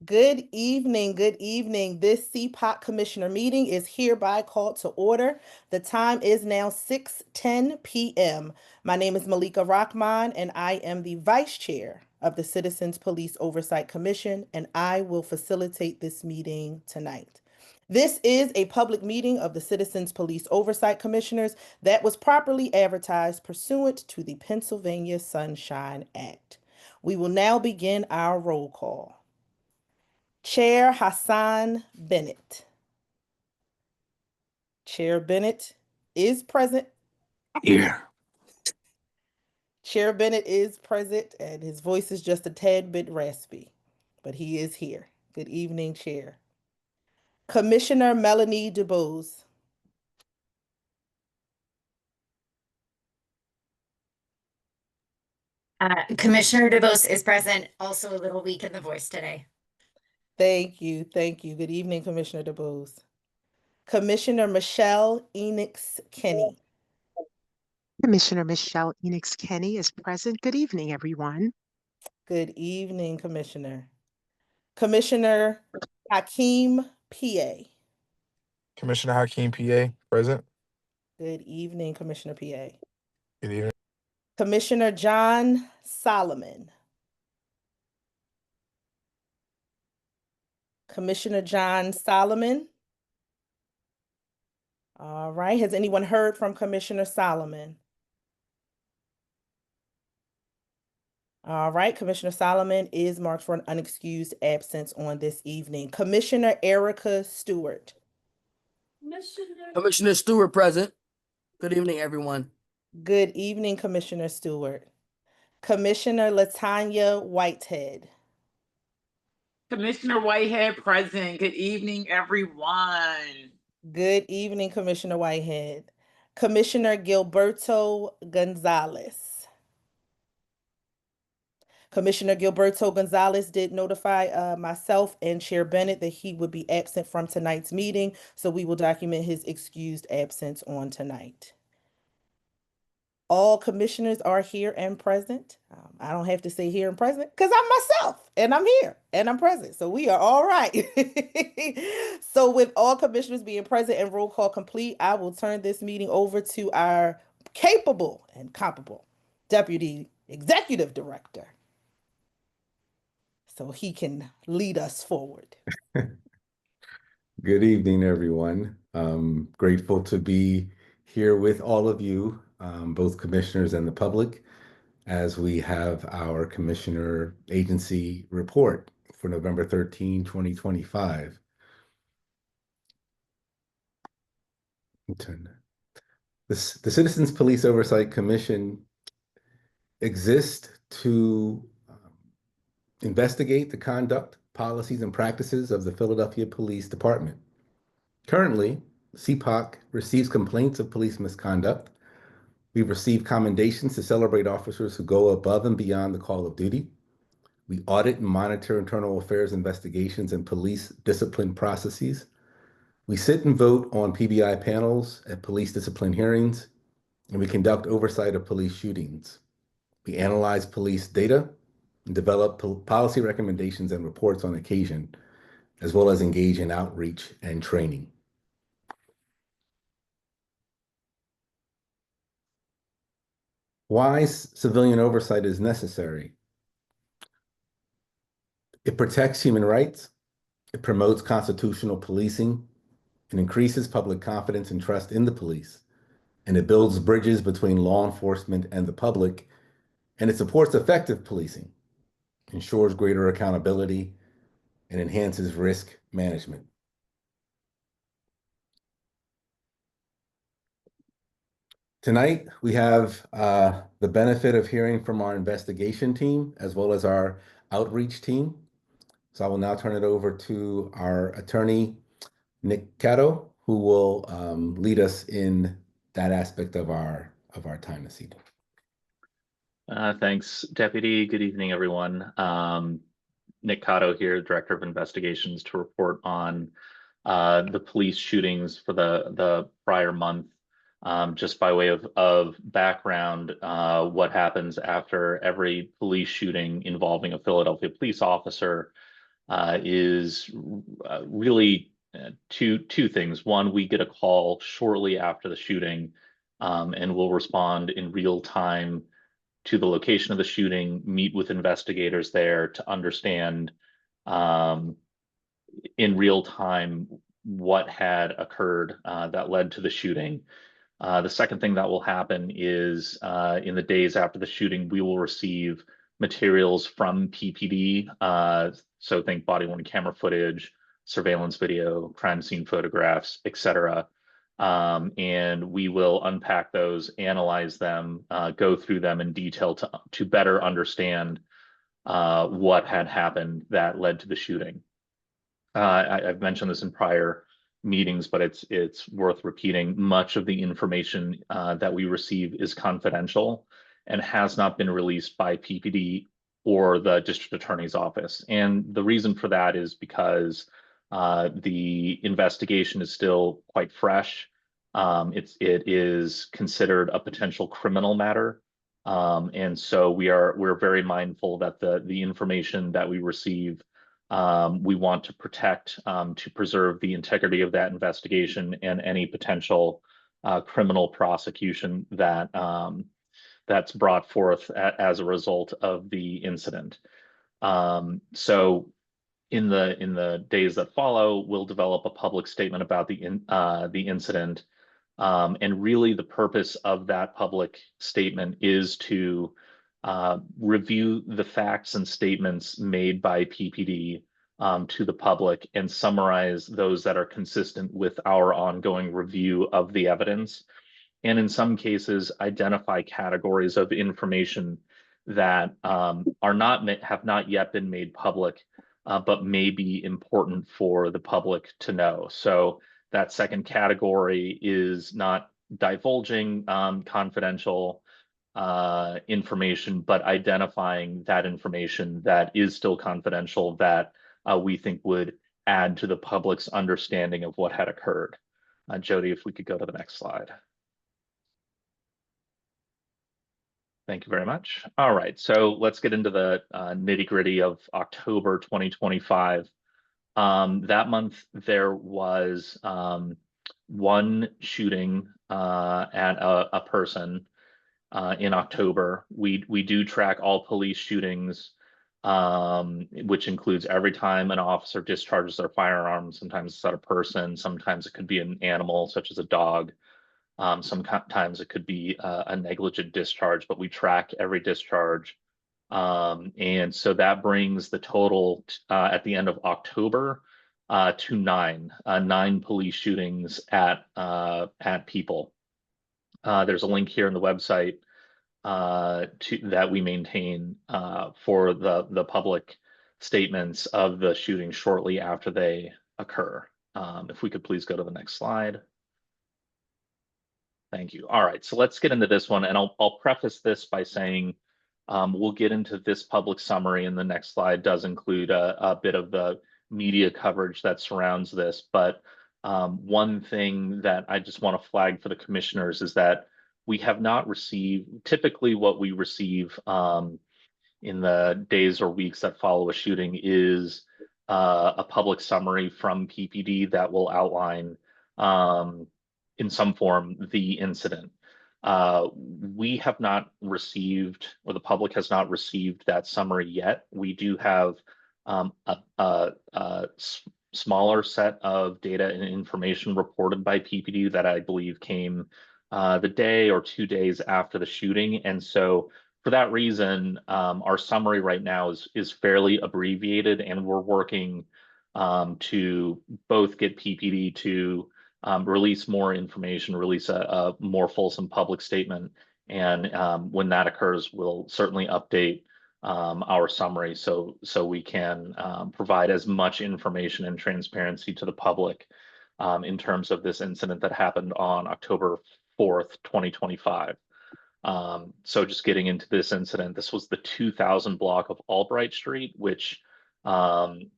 Good evening. Good evening. This CPOC Commissioner meeting is hereby called to order. The time is now 6:10 p.m. My name is Malika Rahman, and I am the Vice Chair of the Citizens Police Oversight Commission, and I will facilitate this meeting tonight. This is a public meeting of the Citizens Police Oversight Commissioners that was properly advertised pursuant to the Pennsylvania Sunshine Act. We will now begin our roll call. Chair Hassan Bennett. Chair Bennett is present. Here. Chair Bennett is present, and his voice is just a tad bit raspy, but he is here. Good evening, Chair. Commissioner Melanie DuBose. Commissioner DeVos is present, also a little weak in the voice today. Thank you. Thank you. Good evening, Commissioner DuBose. Commissioner Michelle Enix Kenny. Commissioner Michelle Enix Kenny is present. Good evening, everyone. Good evening, Commissioner. Commissioner Hakeem P.A. Commissioner Hakeem, PA, present. Good evening, Commissioner P.A. Good evening. Commissioner John Solomon. Commissioner John Solomon. All right. Has anyone heard from Commissioner Solomon? All right. Commissioner Solomon is marked for an unexcused absence on this evening. Commissioner Erica Stewart. Commissioner Stewart present. Good evening, everyone. Good evening, Commissioner Stewart. Commissioner Latanya Whitehead. Commissioner Whitehead present. Good evening, everyone. Good evening, Commissioner Whitehead. Commissioner Gilberto Gonzalez. Commissioner Gilberto Gonzalez did notify myself and Chair Bennett that he would be absent from tonight's meeting, so we will document his excused absence on tonight. All commissioners are here and present. I don't have to say here and present because I'm myself and I'm here and I'm present. So we are all right. So with all commissioners being present and roll call complete, I will turn this meeting over to our capable and competent Deputy Executive Director so he can lead us forward. Good evening, everyone. Grateful to be here with all of you, both commissioners and the public, as we have our commissioner agency report for November 13, 2025. The Citizens Police Oversight Commission exists to investigate the conduct, policies, and practices of the Philadelphia Police Department. Currently, CPOC receives complaints of police misconduct. We've received commendations to celebrate officers who go above and beyond the call of duty. We audit and monitor internal affairs investigations and police discipline processes. We sit and vote on PBI panels at police discipline hearings, and we conduct oversight of police shootings. We analyze police data and develop policy recommendations and reports on occasion, as well as engage in outreach and training. Why civilian oversight is necessary? It protects human rights, it promotes constitutional policing, it increases public confidence and trust in the police, and it builds bridges between law enforcement and the public, and it supports effective policing, ensures greater accountability, and enhances risk management. Tonight, we have the benefit of hearing from our investigation team as well as our outreach team. So I will now turn it over to our attorney, Nick Cato, who will lead us in that aspect of our time this evening. Thanks, Deputy. Good evening, everyone. Nick Cato here, Director of Investigations, to report on the police shootings for the prior month. Just by way of background, what happens after every police shooting involving a Philadelphia police officer, is really two things. One, we get a call shortly after the shooting, and we'll respond in real time to the location of the shooting, meet with investigators there to understand in real time what had occurred that led to the shooting. The second thing that will happen is in the days after the shooting, we will receive materials from PPD. So think body worn camera footage, surveillance video, crime scene photographs, etc. And we will unpack those, analyze them, go through them in detail to better understand what had happened that led to the shooting. I've mentioned this in prior meetings, but it's worth repeating. Much of the information that we receive is confidential and has not been released by PPD or the district attorney's office. And the reason for that is because the investigation is still quite fresh. It is considered a potential criminal matter. And so we're very mindful that the information that we receive we want to protect to preserve the integrity of that investigation and any potential criminal prosecution that that's brought forth as a result of the incident. So in the days that follow, we'll develop a public statement about the incident. And really the purpose of that public statement is to review the facts and statements made by PPD to the public and summarize those that are consistent with our ongoing review of the evidence. And in some cases, identify categories of information that have not yet been made public, but may be important for the public to know. So that second category is not divulging confidential information, but identifying that information that is still confidential that we think would add to the public's understanding of what had occurred. Jody, if we could go to the next slide. Thank you very much. All right, so let's get into the nitty-gritty of October 2025. That month, there was one shooting at a person in October. We do track all police shootings, which includes every time an officer discharges their firearm. Sometimes it's at a person, sometimes it could be an animal, such as a dog. Sometimes it could be a negligent discharge, but we track every discharge. And so that brings the total at the end of October to nine police shootings at people. There's a link here in the website that we maintain for the public statements of the shooting shortly after they occur. If we could please go to the next slide. Thank you. All right, so let's get into this one, and I'll preface this by saying we'll get into this public summary, and the next slide does include a bit of the media coverage that surrounds this. But one thing that I just want to flag for the commissioners is that we have not received, typically what we receive in the days or weeks that follow a shooting is a public summary from PPD that will outline in some form the incident. We have not received, or the public has not received that summary yet. We do have a smaller set of data and information reported by PPD that I believe came the day or 2 days after the shooting. And so for that reason, our summary right now is fairly abbreviated, and we're working to both get PPD to release more information, release a more fulsome public statement. And when that occurs, we'll certainly update our summary so we can provide as much information and transparency to the public in terms of this incident that happened on October 4th, 2025. So just getting into this incident, this was the 2000 block of Albright Street, which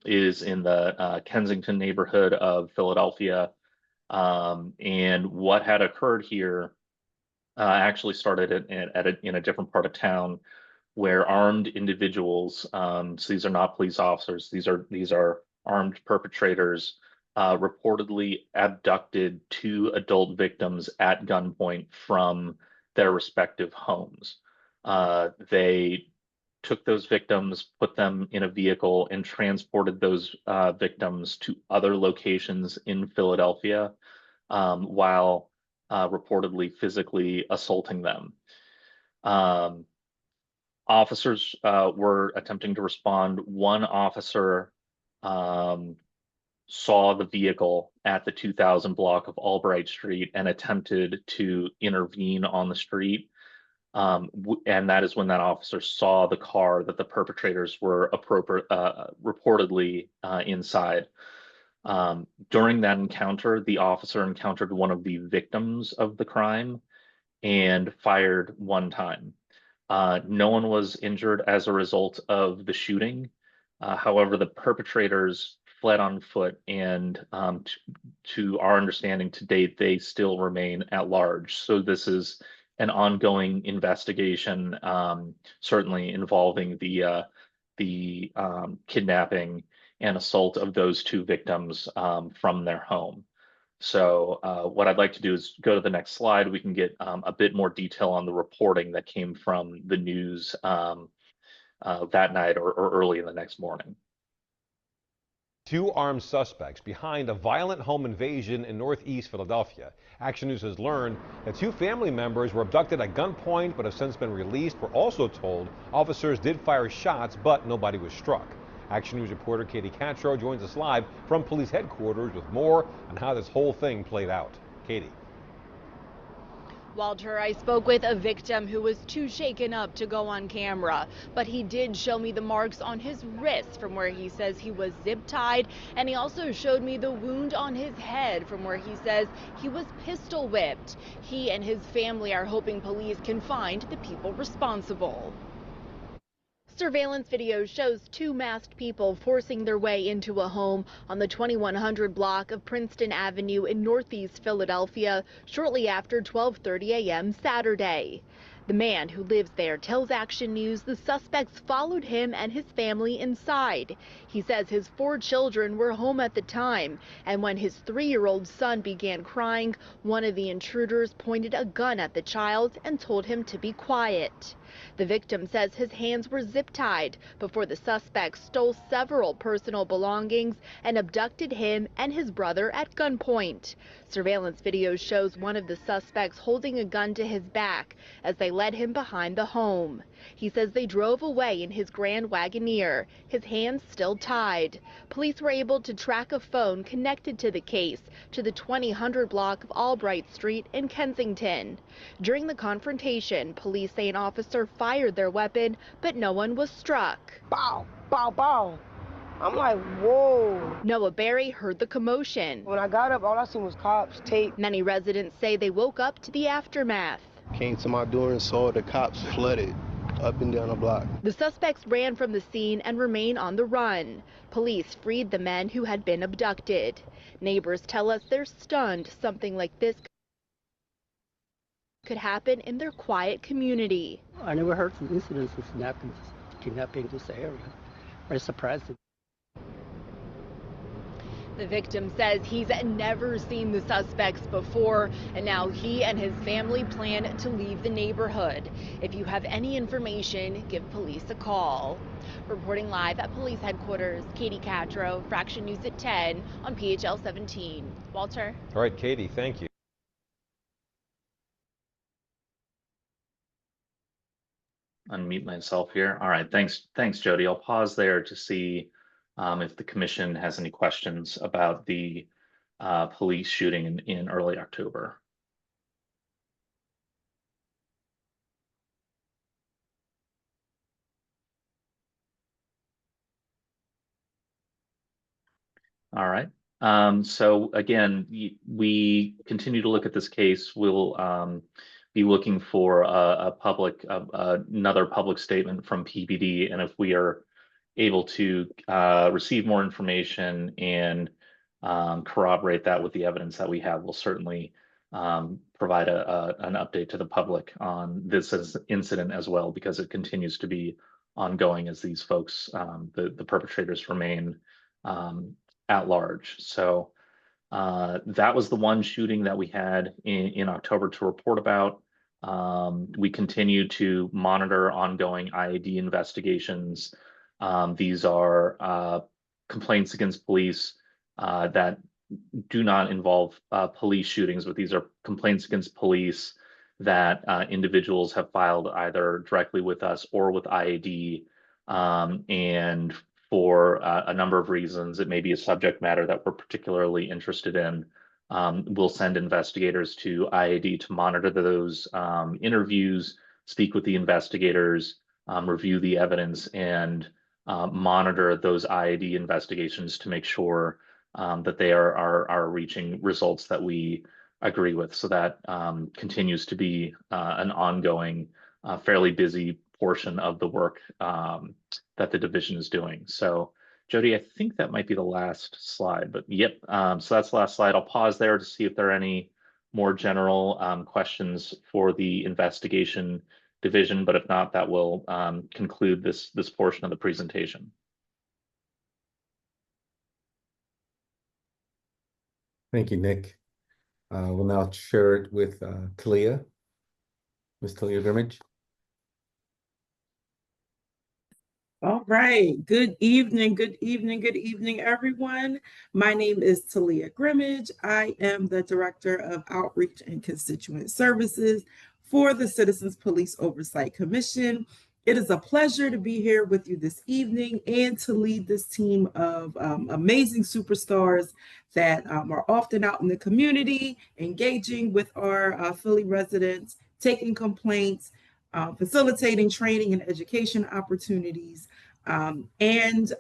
is in the Kensington neighborhood of Philadelphia. And what had occurred here actually started in a different part of town where armed individuals, so these are not police officers, these are armed perpetrators, reportedly abducted 2 adult victims at gunpoint from their respective homes. They took those victims, put them in a vehicle, and transported those victims to other locations in Philadelphia, while reportedly physically assaulting them. Officers were attempting to respond. One officer saw the vehicle at the 2000 block of Albright Street and attempted to intervene on the street. And that is when that officer saw the car that the perpetrators were reportedly inside. During that encounter, the officer encountered one of the victims of the crime and fired 1 time. No one was injured as a result of the shooting. However, the perpetrators fled on foot, and to our understanding to date, they still remain at large. So this is an ongoing investigation, certainly involving the kidnapping and assault of those 2 victims from their home. So what I'd like to do is go to the next slide. We can get a bit more detail on the reporting that came from the news that night or early in the next morning. 2 armed suspects behind a violent home invasion in Northeast Philadelphia. Action News has learned that 2 family members were abducted at gunpoint but have since been released. We're also told officers did fire shots, but nobody was struck. Action News reporter Katie Castro joins us live from police headquarters with more on how this whole thing played out. Katie. Walter, I spoke with a victim who was too shaken up to go on camera, but he did show me the marks on his wrist from where he says he was zip tied, and he also showed me the wound on his head from where he says he was pistol whipped. He and his family are hoping police can find the people responsible. Surveillance video shows 2 masked people forcing their way into a home on the 2100 block of Princeton Avenue in Northeast Philadelphia shortly after 12:30 a.m. Saturday. The man who lives there tells Action News the suspects followed him and his family inside. He says his 4 children were home at the time, and when his 3-year-old son began crying, one of the intruders pointed a gun at the child and told him to be quiet. The victim says his hands were zip-tied before the suspects stole several personal belongings and abducted him and his brother at gunpoint. Surveillance video shows one of the suspects holding a gun to his back as they led him behind the home. He says they drove away in his Grand Wagoneer, his hands still tied. Police were able to track a phone connected to the case to the 2000 block of Albright Street in Kensington. During the confrontation, police say an officer fired their weapon, but no one was struck. Bow, bow, bow. I'm like, whoa. Noah Berry heard the commotion. When I got up, all I seen was cops, tape. Many residents say they woke up to the aftermath. Came to my door and saw the cops flooded up and down the block. The suspects ran from the scene and remain on the run. Police freed the men who had been abducted. Neighbors tell us they're stunned something like this could happen in their quiet community. I never heard some incidents of kidnapping this area. Very surprising. The victim says he's never seen the suspects before, and now he and his family plan to leave the neighborhood. If you have any information, give police a call. Reporting live at police headquarters, Katie Castro, Fraction News at 10 on PHL 17. Walter? All right, Katie, thank you. Unmute myself here. All right, thanks, Jody. I'll pause there to see if the commission has any questions about the police shooting in early October. All right. So again, we continue to look at this case. We'll be looking for another public statement from PBD, and if we are able to receive more information and corroborate that with the evidence that we have, we'll certainly provide an update to the public on this incident as well, because it continues to be ongoing as these folks, the perpetrators, remain at large. So that was the one shooting that we had in October to report about. We continue to monitor ongoing IAD investigations. These are complaints against police that do not involve police shootings, but these are complaints against police that individuals have filed either directly with us or with IAD. And for a number of reasons, it may be a subject matter that we're particularly interested in. We'll send investigators to IAD to monitor those interviews, speak with the investigators, review the evidence, and monitor those IAD investigations to make sure that they are reaching results that we agree with. So that continues to be an ongoing, fairly busy portion of the work that the division is doing. So Jody, I think that might be the last slide, but yep. So that's the last slide. I'll pause there to see if there are any more general questions for the investigation division, but if not, that will conclude this portion of the presentation. Thank you, Nick. We'll now share it with Talia. Ms. Talia Grimmage. All right. Good evening, everyone. My name is Talia Grimmage. I am the Director of Outreach and Constituent Services for the Citizens Police Oversight Commission. It is a pleasure to be here with you this evening and to lead this team of amazing superstars that are often out in the community, engaging with our Philly residents, taking complaints, facilitating training and education opportunities, and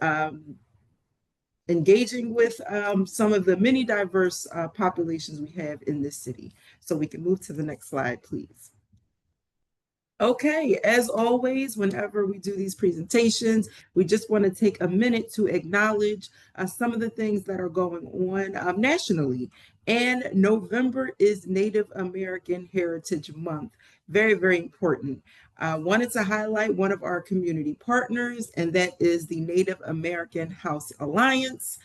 engaging with some of the many diverse populations we have in this city. So we can move to the next slide, please. Okay, as always, whenever we do these presentations, we just want to take a minute to acknowledge some of the things that are going on nationally. And November is Native American Heritage Month. Very, very important. I wanted to highlight one of our community partners, and that is the Native American House Alliance.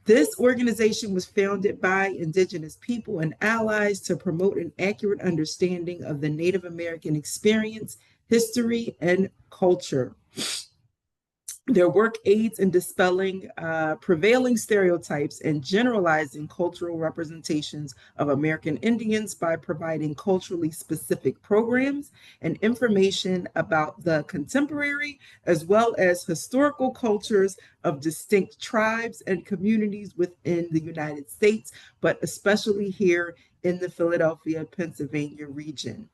This organization was founded by Indigenous people and allies to promote an accurate understanding of the Native American experience, history, and culture. Their work aids in dispelling prevailing stereotypes and generalizing cultural representations of American Indians by providing culturally specific programs and information about the contemporary as well as historical cultures of distinct tribes and communities within the United States, but especially here in the Philadelphia, Pennsylvania region.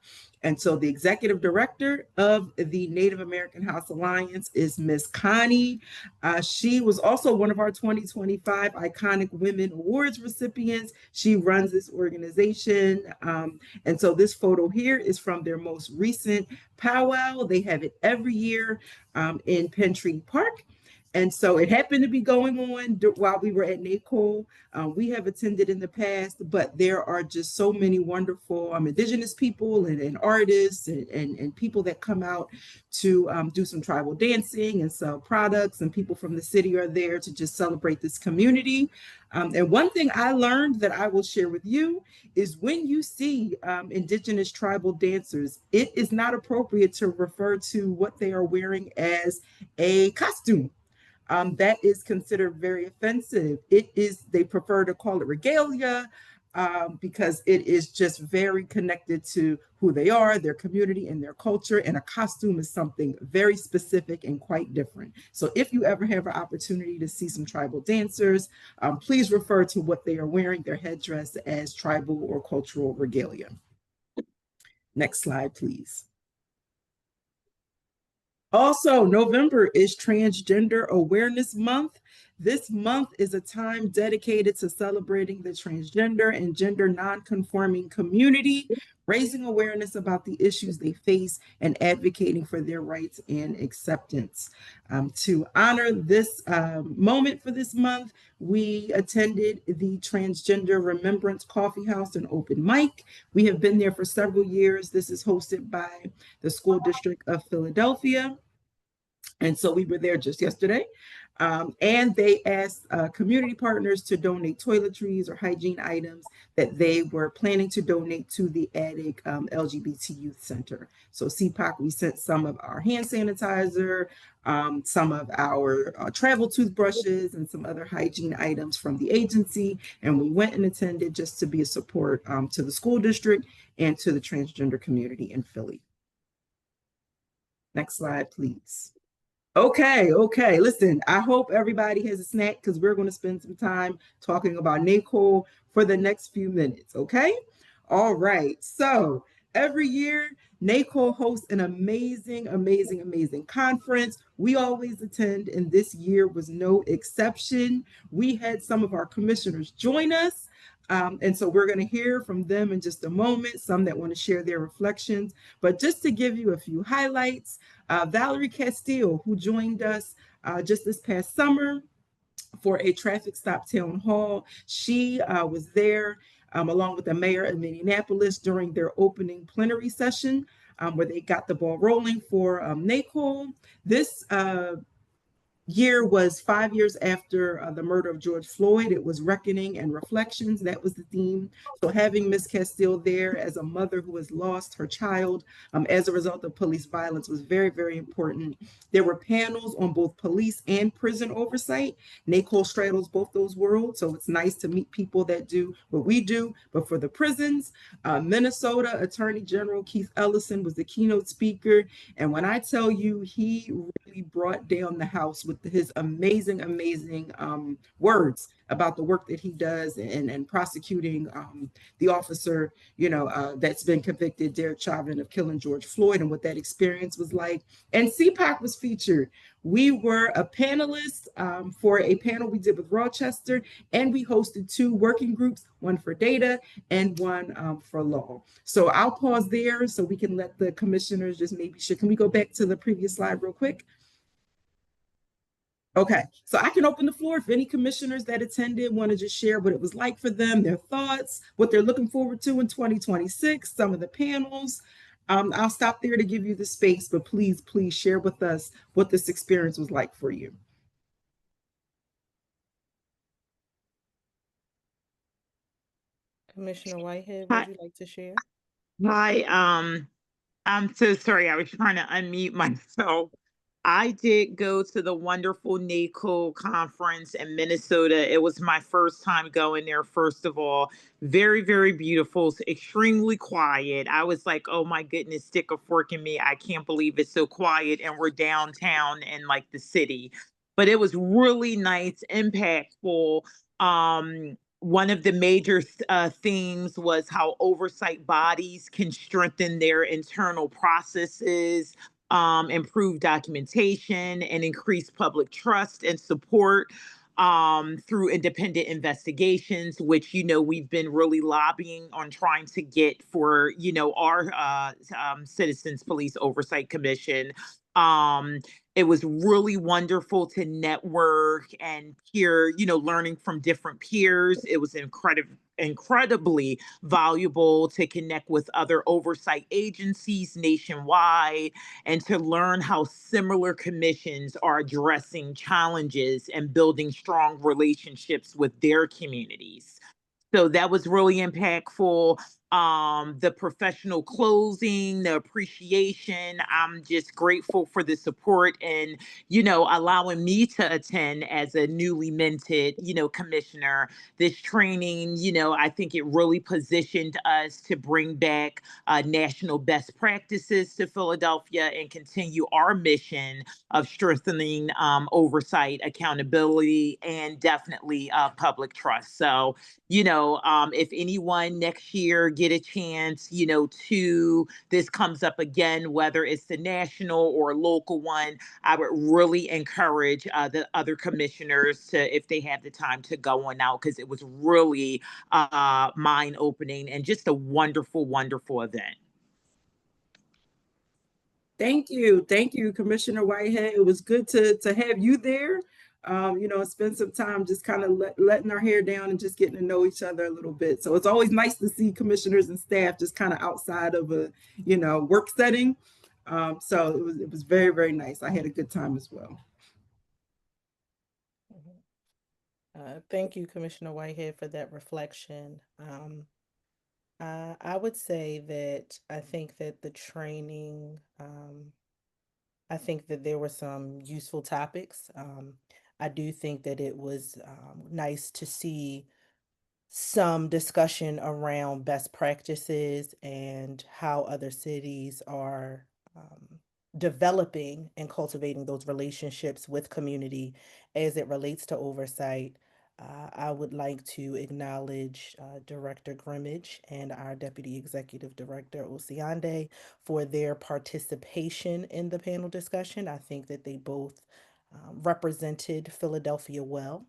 And so the executive director of the Native American House Alliance is Ms. Connie. She was also one of our 2025 Iconic Women Awards recipients. She runs this organization. And so this photo here is from their most recent powwow. They have it every year in Pentry Park. And so it happened to be going on while we were at NACOL. We have attended in the past, but there are just so many wonderful Indigenous people and artists and people that come out to do some tribal dancing and sell products, and people from the city are there to just celebrate this community. And one thing I learned that I will share with you is when you see Indigenous tribal dancers, it is not appropriate to refer to what they are wearing as a costume. That is considered very offensive. They prefer to call it regalia because it is just very connected to who they are, their community, and their culture. And a costume is something very specific and quite different. So if you ever have an opportunity to see some tribal dancers, please refer to what they are wearing, their headdress, as tribal or cultural regalia. Next slide, please. Also, November is Transgender Awareness Month. This month is a time dedicated to celebrating the transgender and gender nonconforming community, raising awareness about the issues they face and advocating for their rights and acceptance. To honor this moment for this month, we attended the Transgender Remembrance Coffee House and Open Mic. We have been there for several years. This is hosted by the School District of Philadelphia. And so we were there just yesterday. And they asked community partners to donate toiletries or hygiene items that they were planning to donate to the Attic LGBT Youth Center. So CPOC, we sent some of our hand sanitizer, some of our travel toothbrushes, and some other hygiene items from the agency. And we went and attended just to be a support to the school district and to the transgender community in Philly. Next slide, please. Okay. Listen, I hope everybody has a snack because we're going to spend some time talking about NACOL for the next few minutes. Okay. All right. So every year, NACOL hosts an amazing conference. We always attend, and this year was no exception. We had some of our commissioners join us. And so we're going to hear from them in just a moment, some that want to share their reflections. But just to give you a few highlights, Valerie Castile, who joined us just this past summer for a traffic stop town hall. She was there along with the mayor of Minneapolis during their opening plenary session where they got the ball rolling for NACOL. This year was 5 years after the murder of George Floyd. It was reckoning and reflections. That was the theme. So having Ms. Castile there as a mother who has lost her child as a result of police violence was very important. There were panels on both police and prison oversight. NACOL straddles both those worlds, so it's nice to meet people that do what we do. But for the prisons, Minnesota Attorney General Keith Ellison was the keynote speaker. And when I tell you, he really brought down the house with his amazing words about the work that he does and prosecuting the officer, that's been convicted, Derek Chauvin, of killing George Floyd, and what that experience was like. And CPOC was featured. We were a panelist for a panel we did with Rochester, and we hosted 2 working groups, one for data and one for law. So I'll pause there so we can let the commissioners just can we go back to the previous slide real quick? Okay, so I can open the floor if any commissioners that attended want to just share what it was like for them, their thoughts, what they're looking forward to in 2026, some of the panels. I'll stop there to give you the space, but please share with us what this experience was like for you. Commissioner Whitehead, would you like to share? Hi, I'm so sorry. I was trying to unmute myself. I did go to the wonderful NACOL conference in Minnesota. It was my first time going there, first of all. Very beautiful, extremely quiet. I was like, oh my goodness, stick a fork in me. I can't believe it's so quiet and we're downtown in like the city. But it was really nice, impactful. One of the major themes was how oversight bodies can strengthen their internal processes, improve documentation, and increase public trust and support through independent investigations, which, we've been really lobbying on trying to get for, our Citizens Police Oversight Commission. It was really wonderful to network and hear, learning from different peers. It was incredibly valuable to connect with other oversight agencies nationwide and to learn how similar commissions are addressing challenges and building strong relationships with their communities. So that was really impactful. The professional closing, the appreciation. I'm just grateful for the support and, allowing me to attend as a newly minted, commissioner. This training, I think it really positioned us to bring back national best practices to Philadelphia and continue our mission of strengthening oversight, accountability, and definitely public trust. So, if anyone next year get a chance, this comes up again, whether it's the national or local one, I would really encourage the other commissioners to, if they have the time, to go on out, because it was really mind opening and just a wonderful, wonderful event. Thank you. Thank you, Commissioner Whitehead. It was good to have you there. Spend some time just kind of letting our hair down and just getting to know each other a little bit. So it's always nice to see commissioners and staff just kind of outside of a, work setting. So it was very, very nice. I had a good time as well. Thank you, Commissioner Whitehead, for that reflection. I would say that I think that the training, I think that there were some useful topics. I do think that it was nice to see some discussion around best practices and how other cities are developing and cultivating those relationships with community as it relates to oversight. I would like to acknowledge Director Grimmage and our Deputy Executive Director Osiande for their participation in the panel discussion. I think that they both represented Philadelphia well,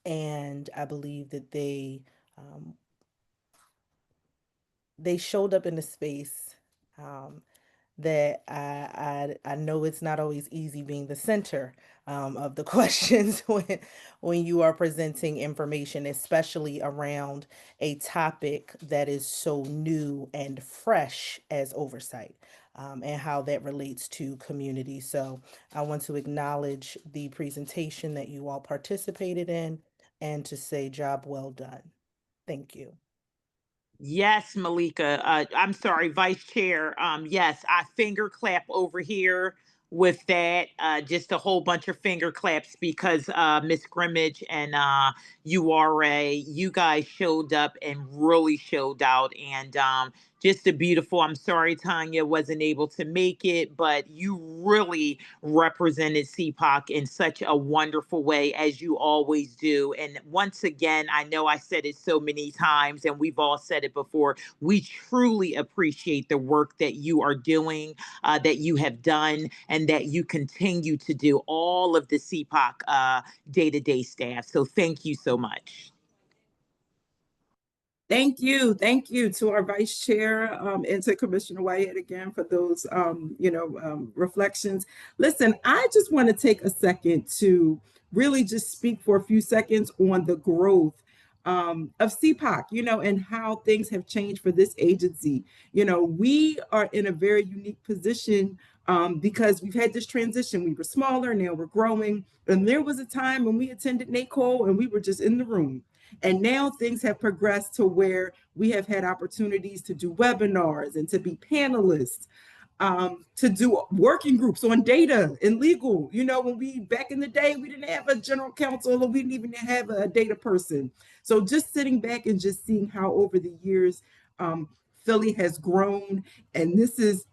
and I believe that um, they showed up in a space that I know it's not always easy being the center of the questions when you are presenting information, especially around a topic that is so new and fresh as oversight. And how that relates to community. So I want to acknowledge the presentation that you all participated in and to say job well done. Thank you. Yes, Malika. I'm sorry, Vice Chair. Yes, I finger clap over here with that. Just a whole bunch of finger claps because Miss Grimmage and URA, you guys showed up and really showed out. And just a beautiful, I'm sorry Tanya wasn't able to make it, but you really represented CPOC in such a wonderful way, as you always do. And once again, I know I said it so many times and we've all said it before, we truly appreciate the work that you are doing, that you have done, and that you continue to do, all of the CPOC day-to-day staff. So thank you so much. Thank you. Thank you to our Vice Chair and to Commissioner Whitehead again for those, reflections. Listen, I just want to take a second to really just speak for a few seconds on the growth of CPOC, and how things have changed for this agency. We are in a very unique position because we've had this transition. We were smaller, now we're growing. And there was a time when we attended NACO and we were just in the room. And now things have progressed to where we have had opportunities to do webinars and to be panelists, to do working groups on data and legal. When we, back in the day, we didn't have a general counsel or we didn't even have a data person. So just sitting back and just seeing how over the years, Philly has grown. And this is,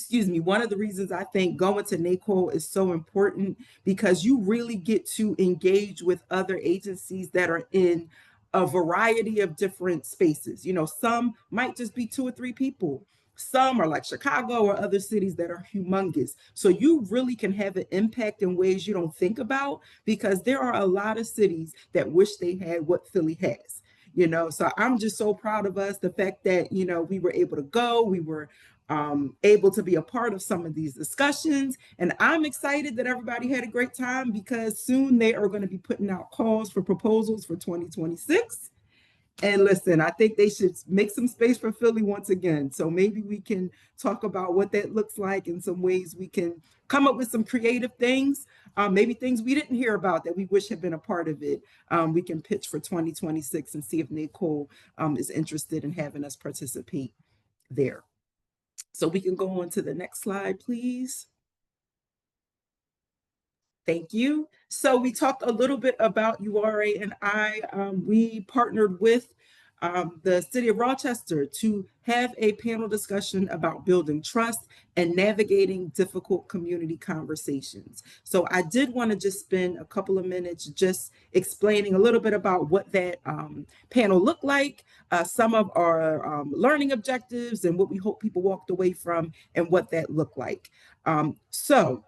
one of the reasons I think going to NACO is so important, because you really get to engage with other agencies that are in a variety of different spaces. Some might just be 2 or 3 people. Some are like Chicago or other cities that are humongous. So you really can have an impact in ways you don't think about, because there are a lot of cities that wish they had what Philly has. So I'm just so proud of us. The fact that, we were able to go, we were able to be a part of some of these discussions. And I'm excited that everybody had a great time, because soon they are going to be putting out calls for proposals for 2026. And listen, I think they should make some space for Philly once again. So maybe we can talk about what that looks like and some ways we can come up with some creative things, maybe things we didn't hear about that we wish had been a part of it. We can pitch for 2026 and see if NACO is interested in having us participate there. So we can go on to the next slide, please. Thank you. So we talked a little bit about URA and I. We partnered with the city of Rochester to have a panel discussion about building trust and navigating difficult community conversations. So I did want to just spend a couple of minutes just explaining a little bit about what that panel looked like, some of our learning objectives and what we hope people walked away from and what that looked like. So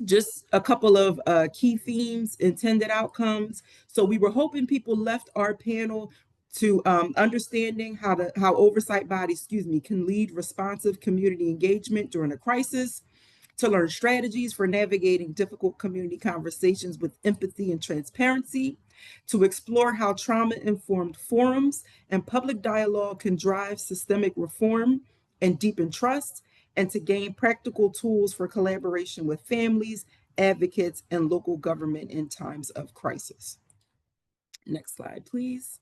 just a couple of key themes, intended outcomes. So we were hoping people left our panel to understanding how oversight bodies, can lead responsive community engagement during a crisis, to learn strategies for navigating difficult community conversations with empathy and transparency, to explore how trauma-informed forums and public dialogue can drive systemic reform and deepen trust, and to gain practical tools for collaboration with families, advocates, and local government in times of crisis. Next slide, please.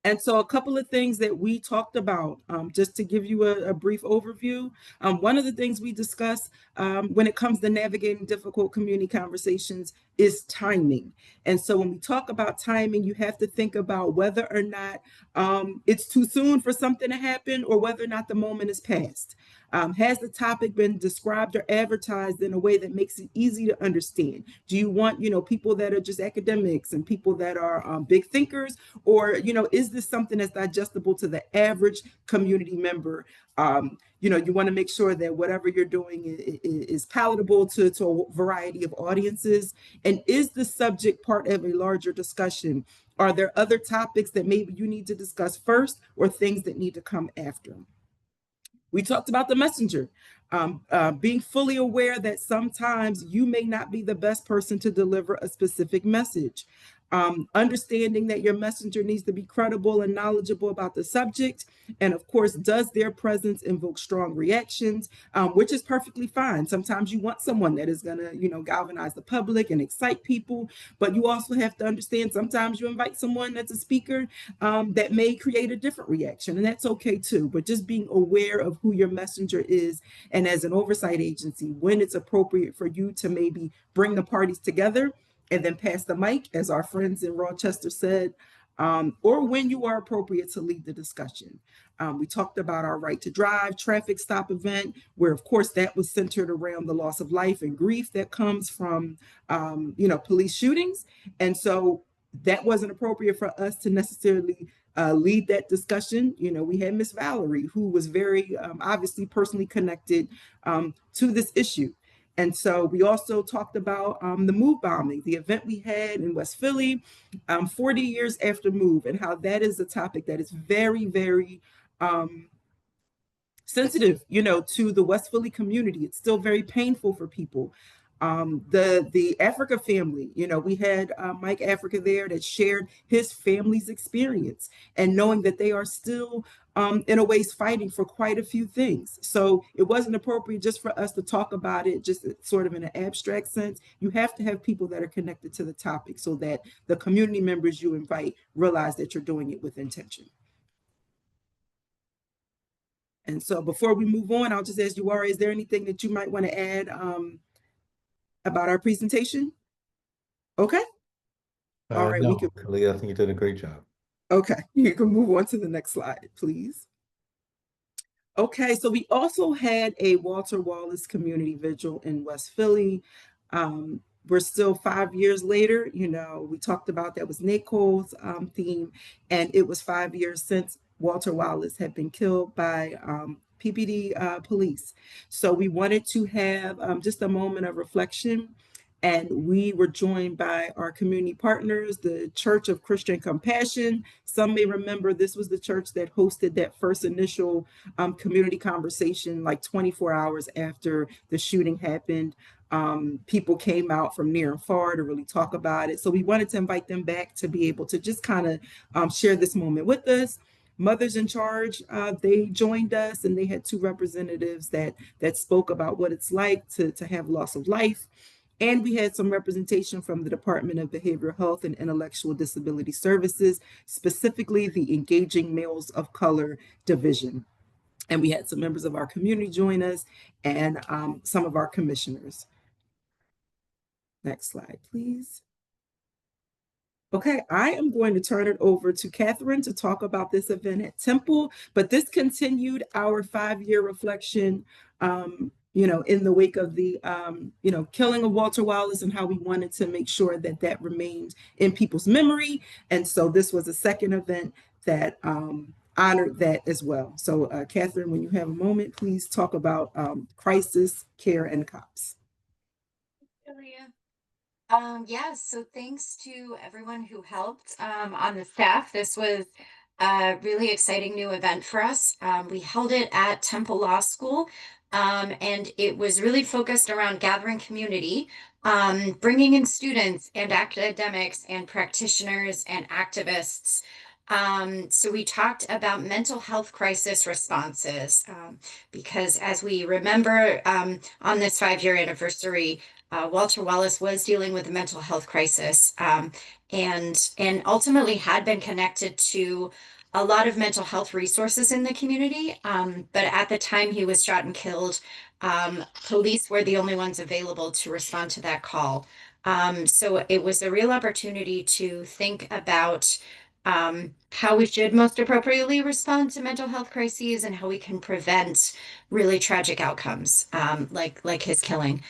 And so a couple of things that we talked about, just to give you a brief overview. One of the things we discussed when it comes to navigating difficult community conversations is timing. And so when we talk about timing, you have to think about whether or not it's too soon for something to happen or whether or not the moment is past. Has the topic been described or advertised in a way that makes it easy to understand? Do you want, people that are just academics and people that are big thinkers, or, is this something that's digestible to the average community member? You want to make sure that whatever you're doing is palatable to a variety of audiences. And is the subject part of a larger discussion? Are there other topics that maybe you need to discuss first or things that need to come after? We talked about the messenger, being fully aware that sometimes you may not be the best person to deliver a specific message. Understanding that your messenger needs to be credible and knowledgeable about the subject. And of course, does their presence invoke strong reactions, which is perfectly fine. Sometimes you want someone that is gonna, galvanize the public and excite people, but you also have to understand sometimes you invite someone that's a speaker that may create a different reaction, and that's okay too. But just being aware of who your messenger is, and as an oversight agency, when it's appropriate for you to maybe bring the parties together and then pass the mic, as our friends in Rochester said, or when you are appropriate to lead the discussion. We talked about our right to drive traffic stop event, where of course that was centered around the loss of life and grief that comes from, police shootings. And so that wasn't appropriate for us to necessarily lead that discussion. We had Miss Valerie, who was very obviously personally connected to this issue. And so we also talked about the MOVE bombing, the event we had in West Philly 40 years after MOVE, and how that is a topic that is very, very sensitive, to the West Philly community. It's still very painful for people. The Africa family, we had Mike Africa there that shared his family's experience, and knowing that they are still in a ways fighting for quite a few things. So it wasn't appropriate just for us to talk about it just sort of in an abstract sense. You have to have people that are connected to the topic so that the community members you invite realize that you're doing it with intention. And so before we move on, I'll just ask you, Wara, is there anything that you might want to add about our presentation? Okay. All right, no, we can. Kalia, I think you did a great job. Okay, you can move on to the next slide, please. Okay, so we also had a Walter Wallace community vigil in West Philly. We're still 5 years later, we talked about that was NACO's theme, and it was 5 years since Walter Wallace had been killed by PPD police. So we wanted to have just a moment of reflection. And we were joined by our community partners, the Church of Christian Compassion. Some may remember this was the church that hosted that first initial community conversation, like 24 hours after the shooting happened. People came out from near and far to really talk about it. So we wanted to invite them back to be able to just kind of share this moment with us. Mothers in Charge, they joined us, and they had two representatives that spoke about what it's like to have loss of life. And we had some representation from the Department of Behavioral Health and Intellectual Disability Services, specifically the Engaging Males of Color Division. And we had some members of our community join us, and some of our commissioners. Next slide, please. Okay, I am going to turn it over to Catherine to talk about this event at Temple, but this continued our 5-year reflection, in the wake of the, killing of Walter Wallace and how we wanted to make sure that that remained in people's memory. And so this was a second event that honored that as well. So Catherine, when you have a moment, please talk about crisis care and cops. Yeah, so thanks to everyone who helped on the staff. This was a really exciting new event for us. We held it at Temple Law School, and it was really focused around gathering community, bringing in students and academics and practitioners and activists. So we talked about mental health crisis responses, because as we remember on this 5-year anniversary, Walter Wallace was dealing with a mental health crisis, and ultimately had been connected to a lot of mental health resources in the community. But at the time he was shot and killed, police were the only ones available to respond to that call. So it was a real opportunity to think about how we should most appropriately respond to mental health crises and how we can prevent really tragic outcomes, like his killing.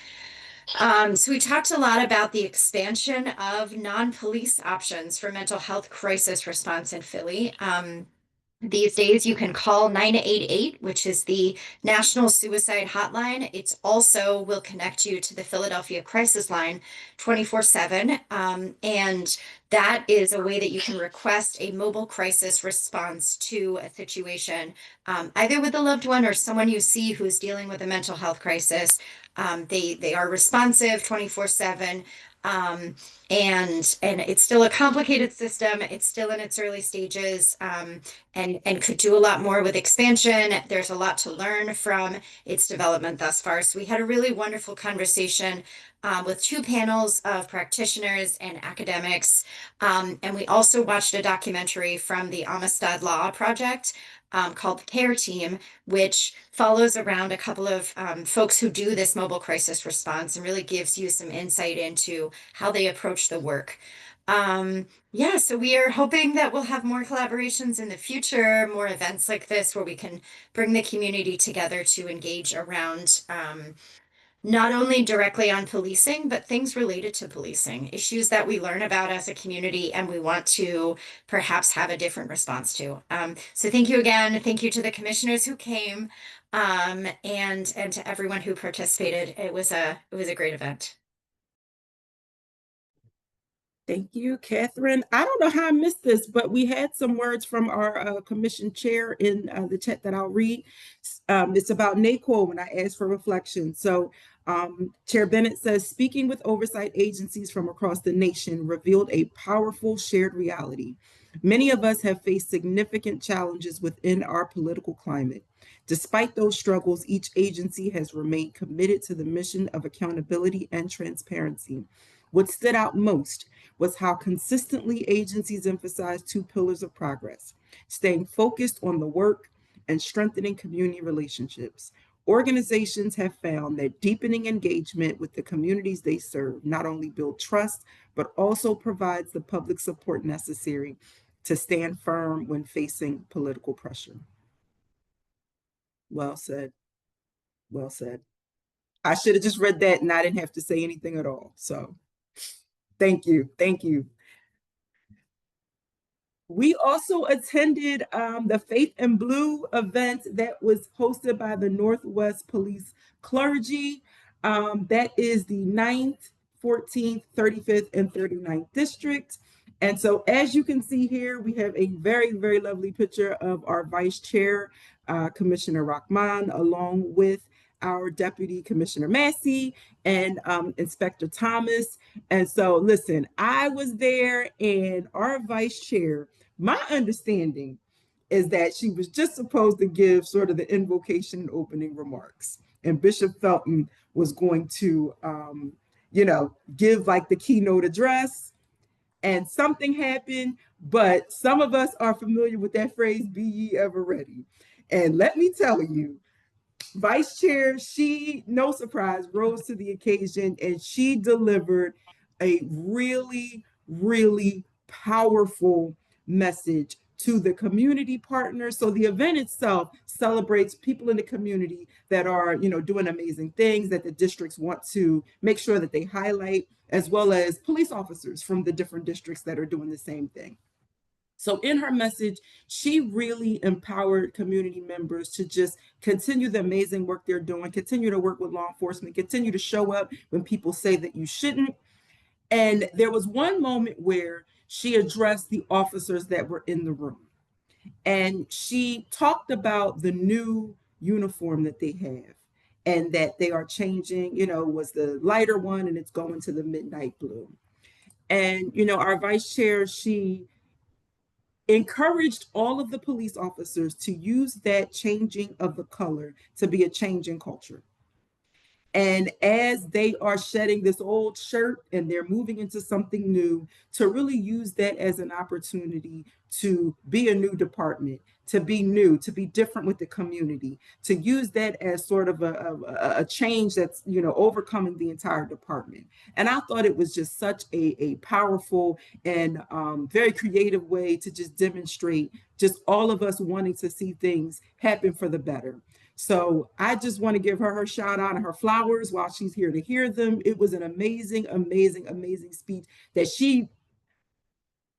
So we talked a lot about the expansion of non-police options for mental health crisis response in Philly. These days, you can call 988, which is the National Suicide Hotline. It's also will connect you to the Philadelphia Crisis Line 24/7. And that is a way that you can request a mobile crisis response to a situation, either with a loved one or someone you see who's dealing with a mental health crisis. They are responsive 24/7. And it's still a complicated system. It's still in its early stages, and could do a lot more with expansion. There's a lot to learn from its development thus far. So we had a really wonderful conversation with 2 panels of practitioners and academics. And we also watched a documentary from the Amistad Law Project, called The Care Team, which follows around a couple of folks who do this mobile crisis response and really gives you some insight into how they approach the work. Yeah, so we are hoping that we'll have more collaborations in the future, more events like this where we can bring the community together to engage around not only directly on policing, but things related to policing, issues that we learn about as a community and we want to perhaps have a different response to. So thank you again. Thank you to the commissioners who came, and to everyone who participated. It was a great event. Thank you, Catherine. I don't know how I missed this, but we had some words from our commission chair in the chat that I'll read. It's about NACO when I asked for reflection. So Chair Bennett says, speaking with oversight agencies from across the nation revealed a powerful shared reality. Many of us have faced significant challenges within our political climate. Despite those struggles, each agency has remained committed to the mission of accountability and transparency. What stood out most was how consistently agencies emphasize 2 pillars of progress: staying focused on the work and strengthening community relationships. Organizations have found that deepening engagement with the communities they serve not only build trust, but also provides the public support necessary to stand firm when facing political pressure. Well said. Well said. I should have just read that and I didn't have to say anything at all. So thank you. Thank you. We also attended the Faith in Blue event that was hosted by the Northwest Police Clergy. That is the 9th, 14th, 35th, and 39th district. And so as you can see here, we have a very, very lovely picture of our Vice Chair, Commissioner Rahman, along with our Deputy Commissioner Massey and Inspector Thomas. And so listen, I was there and our Vice Chair, my understanding is that she was just supposed to give sort of the invocation and opening remarks. And Bishop Felton was going to, give like the keynote address. And something happened, but some of us are familiar with that phrase, be ye ever ready. And let me tell you, Vice Chair, she, no surprise, rose to the occasion and she delivered a really, really powerful message to the community partners. So the event itself celebrates people in the community that are, doing amazing things that the districts want to make sure that they highlight, as well as police officers from the different districts that are doing the same thing. So in her message, she really empowered community members to just continue the amazing work they're doing, continue to work with law enforcement, continue to show up when people say that you shouldn't. And there was one moment where she addressed the officers that were in the room. And she talked about the new uniform that they have and that they are changing, was the lighter one and it's going to the midnight blue. And, our vice chair, she encouraged all of the police officers to use that changing of the color to be a change in culture. And as they are shedding this old shirt and they're moving into something new, to really use that as an opportunity to be a new department, to be new, to be different with the community, to use that as sort of a change that's, overcoming the entire department. And I thought it was just such a powerful and very creative way to just demonstrate just all of us wanting to see things happen for the better. So I just want to give her shout out and her flowers while she's here to hear them. It was an amazing, amazing, amazing speech that she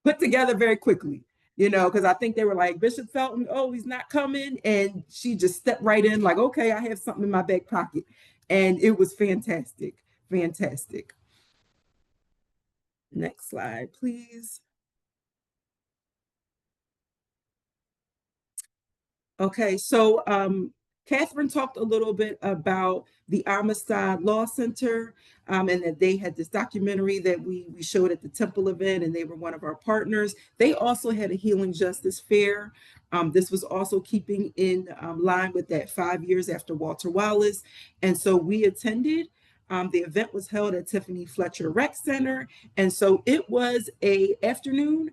put together very quickly, because I think they were like, Bishop Felton, oh, he's not coming. And she just stepped right in like, okay, I have something in my back pocket. And it was fantastic, fantastic. Next slide, please. Okay, so Catherine talked a little bit about the Amistad Law Center and that they had this documentary that we showed at the Temple event, and they were one of our partners. They also had a Healing Justice Fair. This was also keeping in line with that 5 years after Walter Wallace. And so we attended. The event was held at Tiffany Fletcher Rec Center. And so it was an afternoon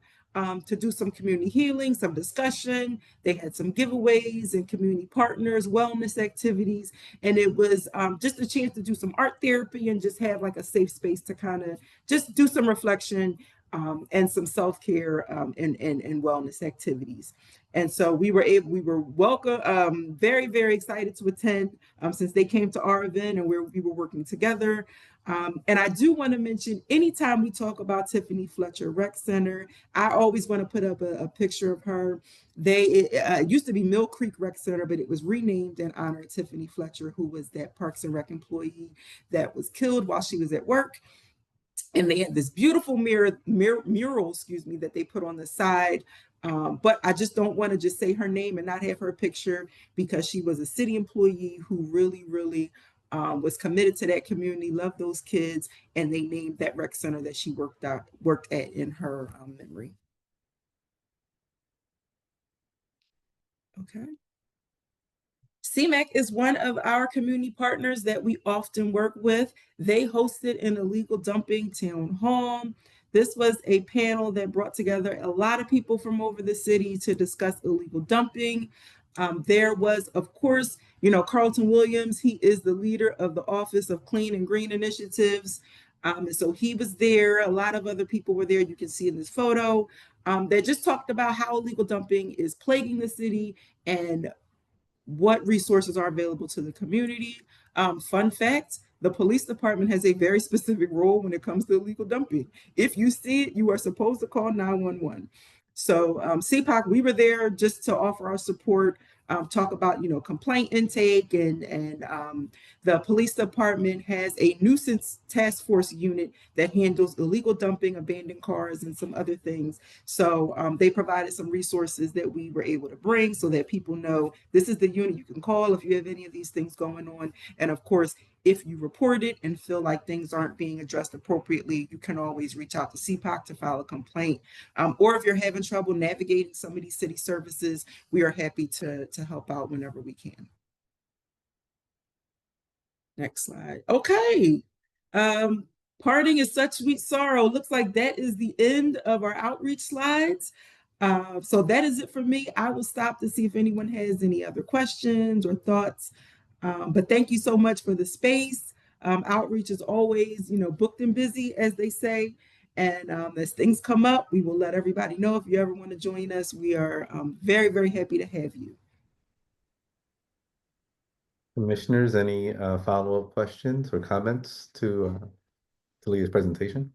to do some community healing, some discussion. They had some giveaways and community partners, wellness activities. And it was just a chance to do some art therapy and just have like a safe space to kind of just do some reflection and some self-care and wellness activities. And so we were welcome, very, very excited to attend since they came to our event and we were working together. And I do want to mention, anytime we talk about Tiffany Fletcher Rec Center, I always want to put up a picture of her. It used to be Mill Creek Rec Center, but it was renamed in honor of Tiffany Fletcher, who was that Parks and Rec employee that was killed while she was at work. And they had this beautiful mural, that they put on the side. But I just don't want to just say her name and not have her picture, because she was a city employee who really, really was committed to that community, loved those kids, and they named that rec center that she worked at in her memory. Okay. CMAC is one of our community partners that we often work with. They hosted an illegal dumping town hall. This was a panel that brought together a lot of people from over the city to discuss illegal dumping. There was, of course, Carlton Williams. He is the leader of the Office of Clean and Green Initiatives. And so he was there. A lot of other people were there. You can see in this photo. They just talked about how illegal dumping is plaguing the city and what resources are available to the community. Fun fact, the police department has a very specific role when it comes to illegal dumping. If you see it, you are supposed to call 911. So CPOC, we were there just to offer our support, talk about, complaint intake, and the police department has a nuisance task force unit that handles illegal dumping, abandoned cars, and some other things. So they provided some resources that we were able to bring so that people know this is the unit you can call if you have any of these things going on. And of course, if you report it and feel like things aren't being addressed appropriately, you can always reach out to CPOC to file a complaint. Or if you're having trouble navigating some of these city services, we are happy to help out whenever we can. Next slide. Okay. Parting is such sweet sorrow. Looks like that is the end of our outreach slides. So that is it for me. I will stop to see if anyone has any other questions or thoughts. But thank you so much for the space. Outreach is always, booked and busy, as they say. And as things come up, we will let everybody know. If you ever want to join us, we are very, very happy to have you. Commissioners, any follow-up questions or comments to Leah's presentation?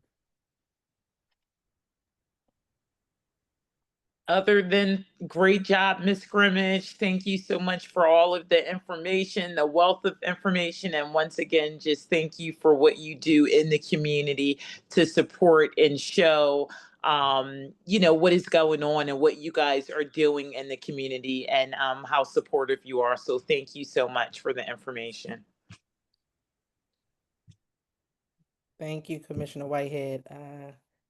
Other than great job, Ms. Grimmage, thank you so much for all of the information, the wealth of information. And once again, just thank you for what you do in the community to support and show, what is going on and what you guys are doing in the community and how supportive you are. So thank you so much for the information. Thank you, Commissioner Whitehead.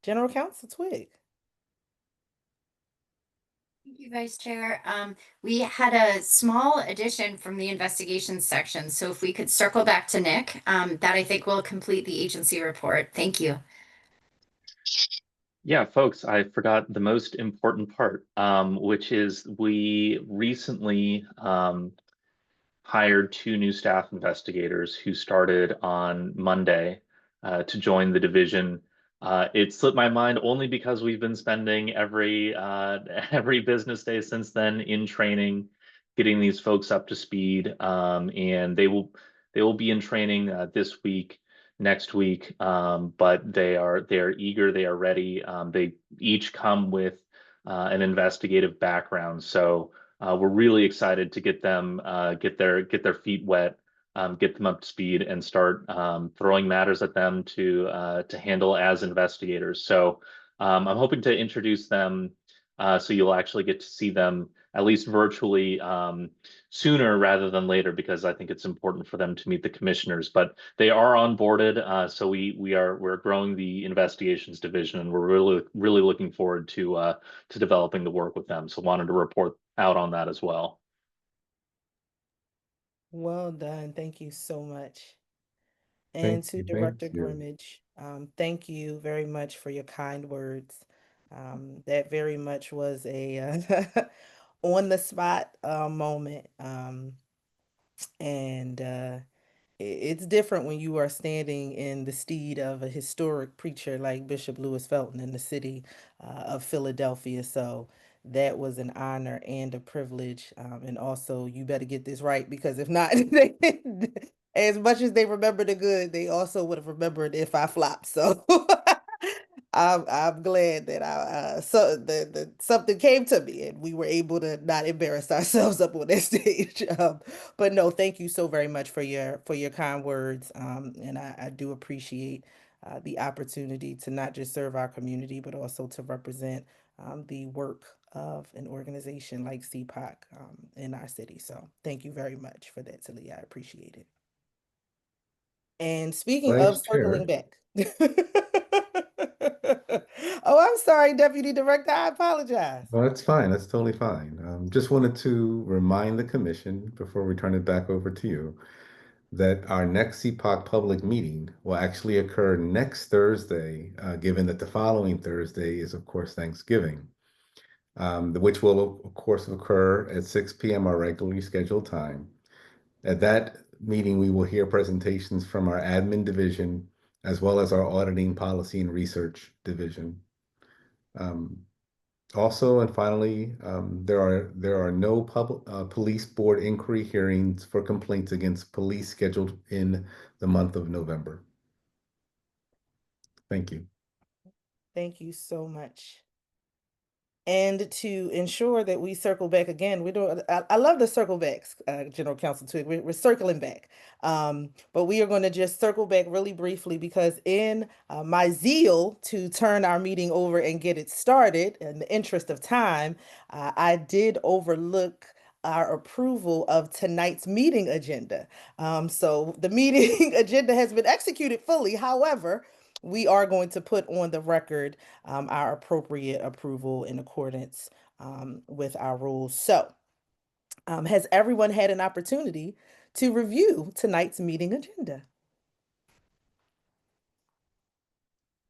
General Counsel Twig. Thank you, Vice Chair. We had a small addition from the investigations section. So if we could circle back to Nick, that I think will complete the agency report. Thank you. Yeah, folks, I forgot the most important part, which is we recently hired 2 new staff investigators who started on Monday to join the division. It slipped my mind only because we've been spending every business day since then in training, getting these folks up to speed, and they will be in training this week, next week, but they are eager, they are ready. They each come with an investigative background, so we're really excited to get them get their feet wet, get them up to speed, and start throwing matters at them to handle as investigators. So I'm hoping to introduce them so you'll actually get to see them at least virtually sooner rather than later, because I think it's important for them to meet the commissioners. But they are onboarded, so we're growing the investigations division, and we're really looking forward to developing the work with them. So wanted to report out on that as well. Well done. Thank you so much. Thank And to you. Director Thank you. Grimmage, thank you very much for your kind words. That very much was a on the spot moment. And it's different when you are standing in the stead of a historic preacher like Bishop Lewis Felton in the city of Philadelphia. So that was an honor and a privilege. And also, you better get this right, because if not, as much as they remember the good, they also would have remembered if I flopped. So I'm glad that the something came to me and we were able to not embarrass ourselves up on that stage. But no, thank you so very much for your kind words. And I do appreciate the opportunity to not just serve our community, but also to represent the work of an organization like CPOC in our city. So thank you very much for that, Talia. I appreciate it. And speaking of Vice circling Chair. back. Oh, I'm sorry, Deputy Director. I apologize. Well, that's fine. That's totally fine. Just wanted to remind the commission before we turn it back over to you that our next CPOC public meeting will actually occur next Thursday, given that the following Thursday is, of course, Thanksgiving, which will, of course, occur at 6 p.m. our regularly scheduled time. At that meeting, we will hear presentations from our admin division, as well as our auditing, policy, and research division. Also, and finally, there are no police board inquiry hearings for complaints against police scheduled in the month of November. Thank you. Thank you so much. And to ensure that we circle back again, I love the circle backs, General Counsel Twig. We're circling back. But we are going to just circle back really briefly, because in my zeal to turn our meeting over and get it started, in the interest of time, I did overlook our approval of tonight's meeting agenda. So the meeting agenda has been executed fully. However, we are going to put on the record our appropriate approval in accordance with our rules. So, has everyone had an opportunity to review tonight's meeting agenda?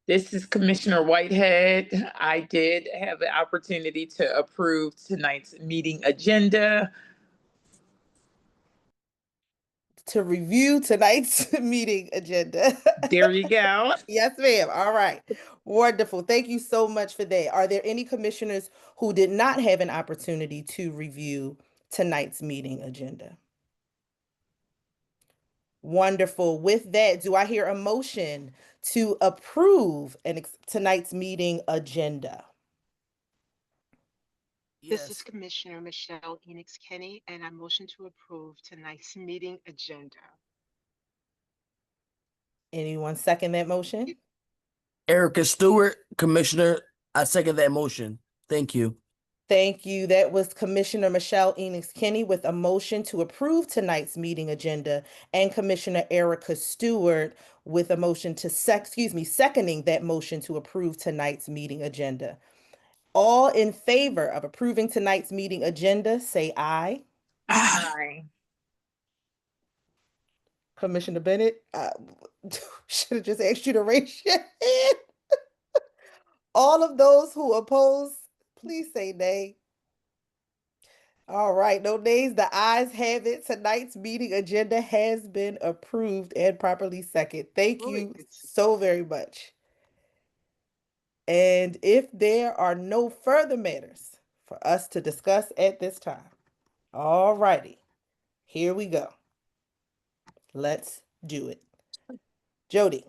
This is Commissioner Whitehead. I did have the opportunity to approve tonight's meeting agenda. to review tonight's meeting agenda. There you go. Yes, ma'am. All right. Wonderful. Thank you so much for that. Are there any commissioners who did not have an opportunity to review tonight's meeting agenda? Wonderful. With that, do I hear a motion to approve tonight's meeting agenda? This is Yes. Commissioner Michelle Enix Kenny, and I motion to approve tonight's meeting agenda. Anyone second that motion? Erica Stewart, Commissioner, I second that motion. Thank you. Thank you. That was Commissioner Michelle Enix Kenny with a motion to approve tonight's meeting agenda, and Commissioner Erica Stewart with a motion to seconding that motion to approve tonight's meeting agenda. All in favor of approving tonight's meeting agenda, say aye. Aye. Commissioner Bennett, should have just asked you to raise your hand. All of those who oppose, please say nay. All right, no nays. The ayes have it. Tonight's meeting agenda has been approved and properly seconded. Thank you so very much. And if there are no further matters for us to discuss at this time, all righty, here we go. Let's do it. Jody,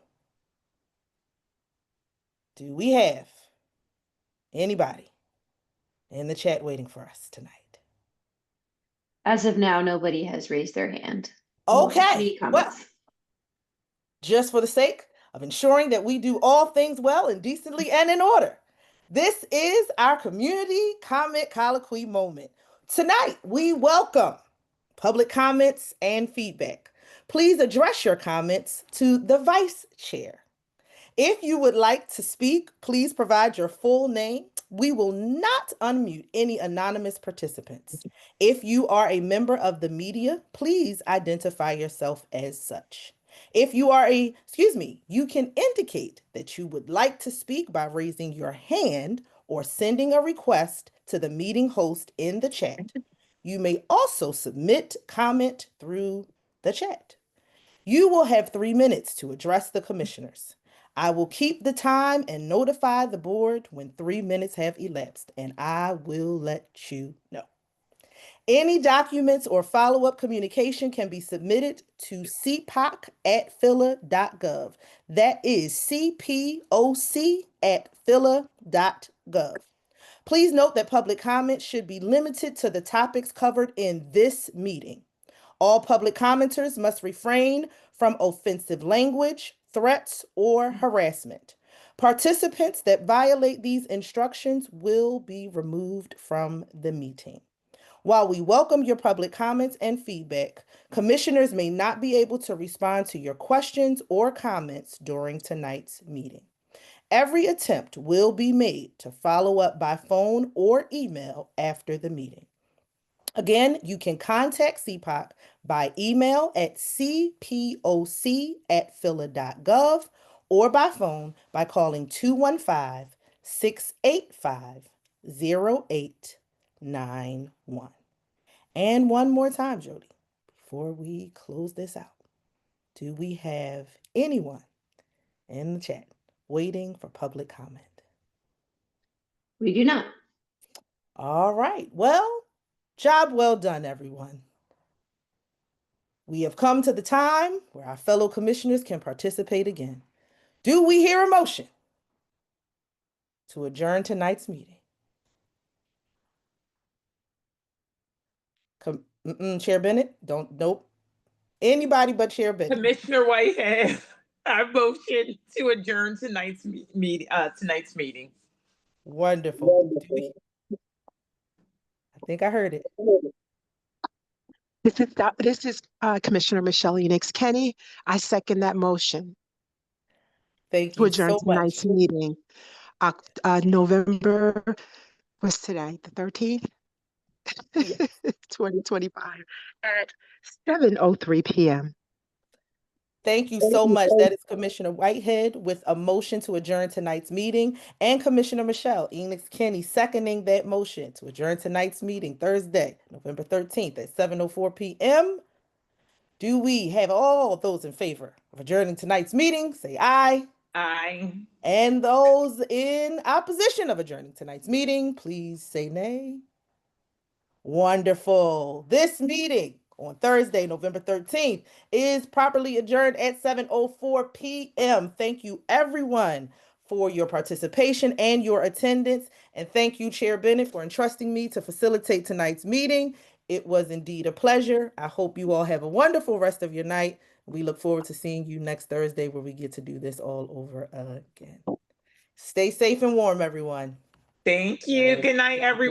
do we have anybody in the chat waiting for us tonight? As of now, nobody has raised their hand. Okay, well, just for the sake of ensuring that we do all things well and decently and in order, this is our community comment colloquy moment. Tonight, we welcome public comments and feedback. Please address your comments to the vice chair. If you would like to speak, please provide your full name. We will not unmute any anonymous participants. If you are a member of the media, please identify yourself as such. If you are you can indicate that you would like to speak by raising your hand or sending a request to the meeting host in the chat. You may also submit comment through the chat. You will have 3 minutes to address the commissioners. I will keep the time and notify the board when 3 minutes have elapsed, and I will let you know. Any documents or follow-up communication can be submitted to cpoc@phila.gov. That is CPOC@phila.gov. Please note that public comments should be limited to the topics covered in this meeting. All public commenters must refrain from offensive language, threats, or harassment. Participants that violate these instructions will be removed from the meeting. While we welcome your public comments and feedback, commissioners may not be able to respond to your questions or comments during tonight's meeting. Every attempt will be made to follow up by phone or email after the meeting. Again, you can contact CPOC by email at cpoc@phila.gov or by phone by calling 215-685-0891. And one more time, Jody, before we close this out, do we have anyone in the chat waiting for public comment? We do not. All right. Well, job well done, everyone. We have come to the time where our fellow commissioners can participate again. Do we hear a motion to adjourn tonight's meeting? Chair Bennett? Nope. Anybody but Chair Bennett. Commissioner Whitehead, I motion to adjourn tonight's meeting. Wonderful. I think I heard it. This is Commissioner Michelle Enix Kenny. I second that motion. Thank to you adjourn so much. tonight's meeting. November, what's today? The 13th? Yes. 2025 at 7:03 p.m. Thank you so much. That is Commissioner Whitehead with a motion to adjourn tonight's meeting, and Commissioner Michelle Enix Kenny seconding that motion to adjourn tonight's meeting Thursday, November 13th at 7:04 p.m. Do we have all those in favor of adjourning tonight's meeting? Say aye. Aye. And those in opposition of adjourning tonight's meeting, please say nay. Wonderful. This meeting on Thursday, November 13th, is properly adjourned at 7:04 p.m. Thank you, everyone, for your participation and your attendance. And thank you, Chair Bennett, for entrusting me to facilitate tonight's meeting. It was indeed a pleasure. I hope you all have a wonderful rest of your night. We look forward to seeing you next Thursday where we get to do this all over again. Stay safe and warm, everyone. Thank you. Good night, everyone.